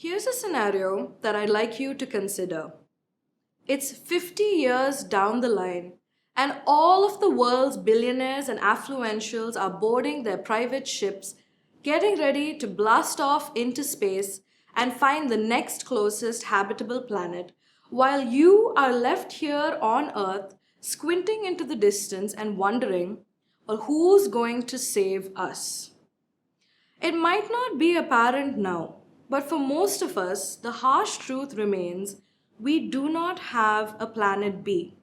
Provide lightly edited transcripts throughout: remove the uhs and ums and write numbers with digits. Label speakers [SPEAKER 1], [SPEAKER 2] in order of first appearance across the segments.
[SPEAKER 1] Here's a scenario that I'd like you to consider. It's 50 years down the line, and all of the world's billionaires and affluentials are boarding their private ships, getting ready to blast off into space and find the next closest habitable planet, while you are left here on Earth squinting into the distance and wondering, well, who's going to save us? It might not be apparent now, but for most of us, the harsh truth remains we do not have a planet B.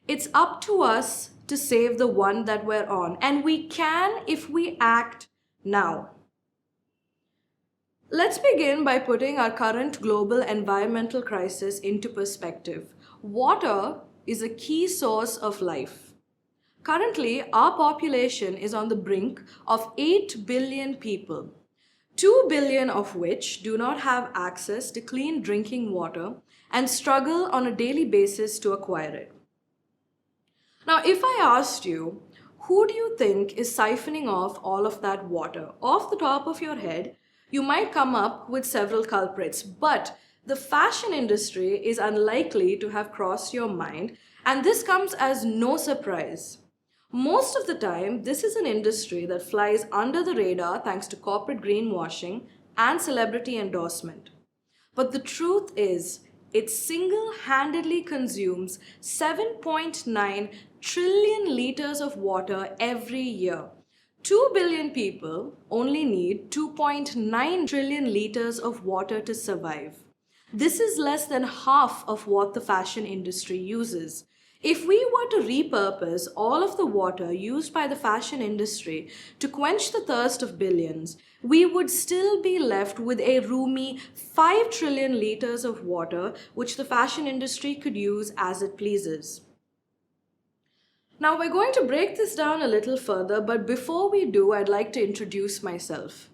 [SPEAKER 1] It's up to us to save the one that we're on, and we can if we act now. Let's begin by putting our current global environmental crisis into perspective. Water is a key source of life. Currently, our population is on the brink of 8 billion people, 2 billion of which do not have access to clean drinking water and struggle on a daily basis to acquire it. Now, if I asked you, who do you think is siphoning off all of that water? Off the top of your head, you might come up with several culprits, but the fashion industry is unlikely to have crossed your mind, and this comes as no surprise. Most of the time, this is an industry that flies under the radar thanks to corporate greenwashing and celebrity endorsement. But the truth is, it single-handedly consumes 7.9 trillion liters of water every year. 2 billion people only need 2.9 trillion liters of water to survive. This is less than half of what the fashion industry uses. If we were to repurpose all of the water used by the fashion industry to quench the thirst of billions, we would still be left with a roomy 5 trillion liters of water, which the fashion industry could use as it pleases. Now, we're going to break this down a little further, but before we do, I'd like to introduce myself.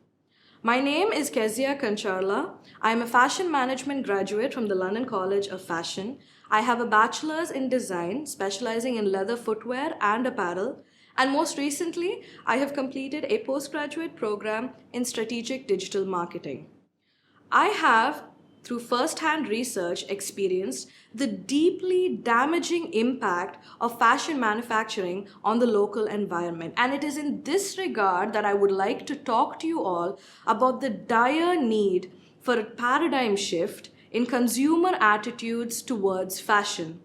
[SPEAKER 1] My name is Kezia Kancharla. I'm a fashion management graduate from the London College of Fashion. I have a bachelor's in design, specializing in leather footwear and apparel. And most recently, I have completed a postgraduate program in strategic digital marketing. I have, through first-hand research, experienced the deeply damaging impact of fashion manufacturing on the local environment. And it is in this regard that I would like to talk to you all about the dire need for a paradigm shift in consumer attitudes towards fashion.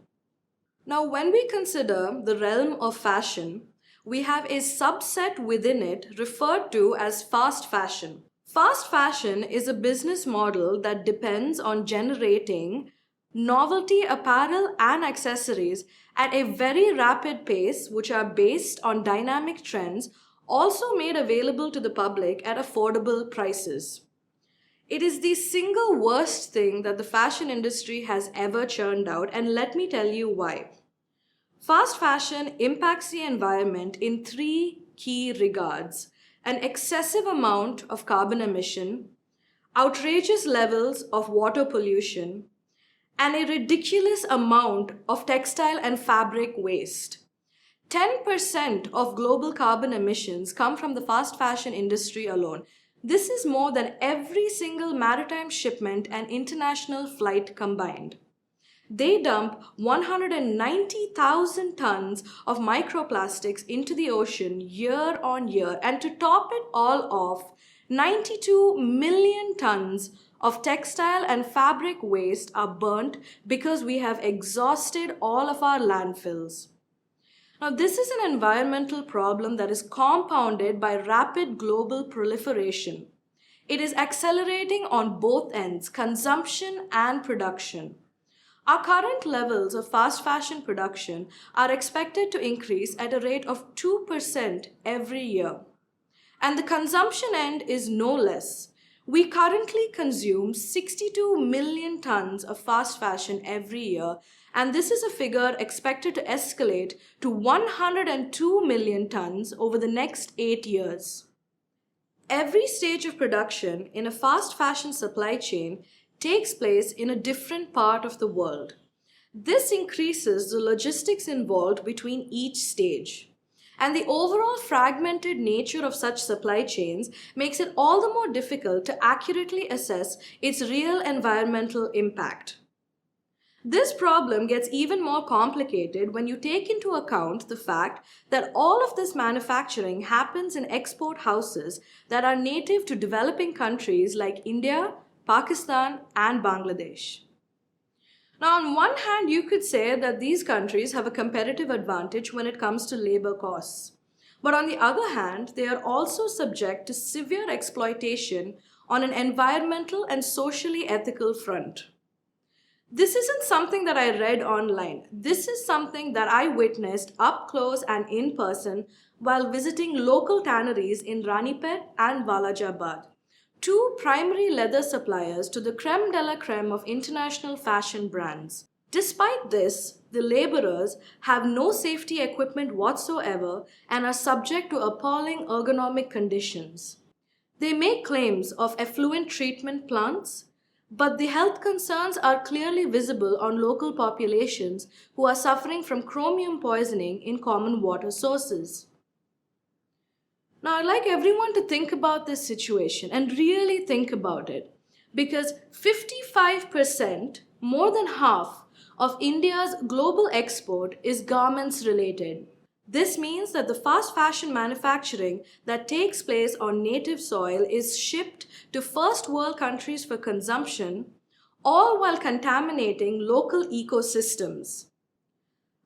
[SPEAKER 1] Now, when we consider the realm of fashion, we have a subset within it referred to as fast fashion. Fast fashion is a business model that depends on generating novelty apparel and accessories at a very rapid pace, which are based on dynamic trends, also made available to the public at affordable prices. It is the single worst thing that the fashion industry has ever churned out, and let me tell you why. Fast fashion impacts the environment in three key regards: an excessive amount of carbon emission, outrageous levels of water pollution, and a ridiculous amount of textile and fabric waste. 10% of global carbon emissions come from the fast fashion industry alone. This is more than every single maritime shipment and international flight combined. They dump 190,000 tons of microplastics into the ocean year on year, and to top it all off, 92 million tons of textile and fabric waste are burnt because we have exhausted all of our landfills. Now, this is an environmental problem that is compounded by rapid global proliferation. It is accelerating on both ends, consumption and production. Our current levels of fast fashion production are expected to increase at a rate of 2% every year. And the consumption end is no less. We currently consume 62 million tons of fast fashion every year, and this is a figure expected to escalate to 102 million tons over the next 8 years. Every stage of production in a fast fashion supply chain takes place in a different part of the world. This increases the logistics involved between each stage. And the overall fragmented nature of such supply chains makes it all the more difficult to accurately assess its real environmental impact. This problem gets even more complicated when you take into account the fact that all of this manufacturing happens in export houses that are native to developing countries like India, Pakistan, and Bangladesh. Now, on one hand, you could say that these countries have a competitive advantage when it comes to labor costs. But on the other hand, they are also subject to severe exploitation on an environmental and socially ethical front. This isn't something that I read online. This is something that I witnessed up close and in person while visiting local tanneries in Ranipet and Walajabad, two primary leather suppliers to the creme de la creme of international fashion brands. Despite this, the laborers have no safety equipment whatsoever and are subject to appalling ergonomic conditions. They make claims of effluent treatment plants, but the health concerns are clearly visible on local populations who are suffering from chromium poisoning in common water sources. Now, I'd like everyone to think about this situation and really think about it, because 55%, more than half, of India's global export is garments related. This means that the fast fashion manufacturing that takes place on native soil is shipped to first world countries for consumption, all while contaminating local ecosystems.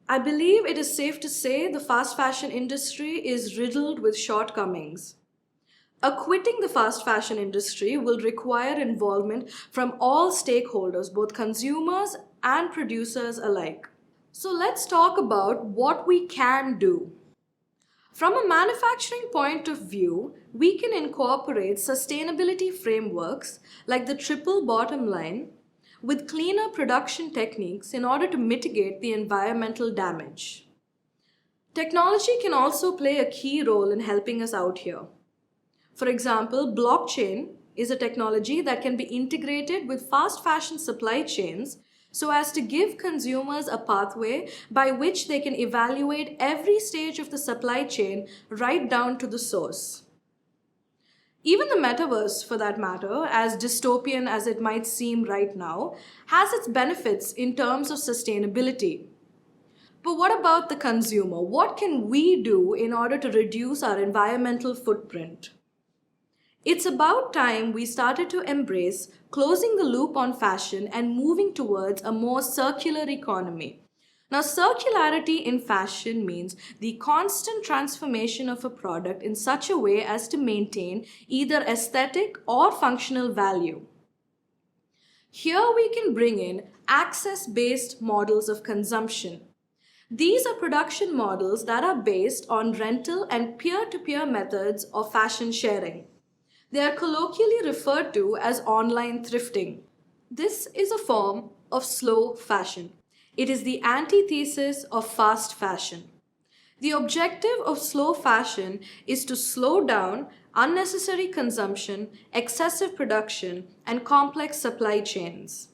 [SPEAKER 1] I believe it is safe to say the fast fashion industry is riddled with shortcomings. Acquitting the fast fashion industry will require involvement from all stakeholders, both consumers and producers alike. So let's talk about what we can do. From a manufacturing point of view, we can incorporate sustainability frameworks like the triple bottom line with cleaner production techniques in order to mitigate the environmental damage. Technology can also play a key role in helping us out here. For example, blockchain is a technology that can be integrated with fast fashion supply chains so as to give consumers a pathway by which they can evaluate every stage of the supply chain right down to the source. Even the metaverse, for that matter, as dystopian as it might seem right now, has its benefits in terms of sustainability. But what about the consumer? What can we do in order to reduce our environmental footprint? It's about time we started to embrace closing the loop on fashion and moving towards a more circular economy. Now, circularity in fashion means the constant transformation of a product in such a way as to maintain either aesthetic or functional value. Here we can bring in access-based models of consumption. These are production models that are based on rental and peer-to-peer methods of fashion sharing. They are colloquially referred to as online thrifting. This is a form of slow fashion. It is the antithesis of fast fashion. The objective of slow fashion is to slow down unnecessary consumption, excessive production, and complex supply chains.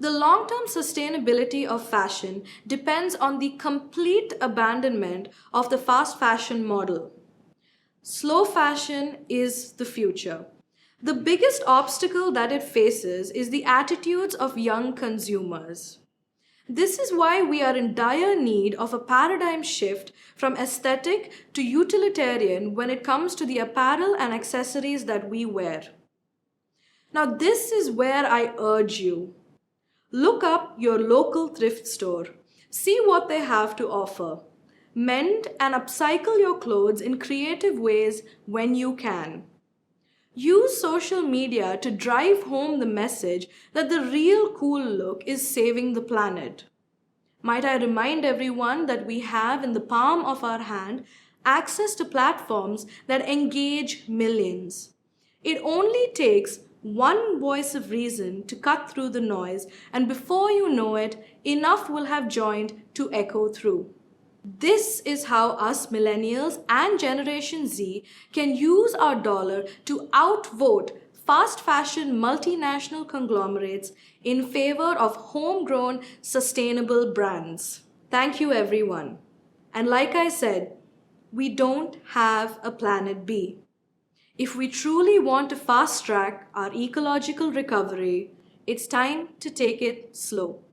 [SPEAKER 1] The long-term sustainability of fashion depends on the complete abandonment of the fast fashion model. Slow fashion is the future. The biggest obstacle that it faces is the attitudes of young consumers. This is why we are in dire need of a paradigm shift from aesthetic to utilitarian when it comes to the apparel and accessories that we wear. Now, this is where I urge you. Look up your local thrift store. See what they have to offer. Mend and upcycle your clothes in creative ways when you can. Use social media to drive home the message that the real cool look is saving the planet. Might I remind everyone that we have in the palm of our hand access to platforms that engage millions. It only takes one voice of reason to cut through the noise, and before you know it, enough will have joined to echo through. This is how us millennials and Generation Z can use our dollar to outvote fast fashion multinational conglomerates in favor of homegrown sustainable brands. Thank you, everyone. And like I said, we don't have a planet B. If we truly want to fast track our ecological recovery, it's time to take it slow.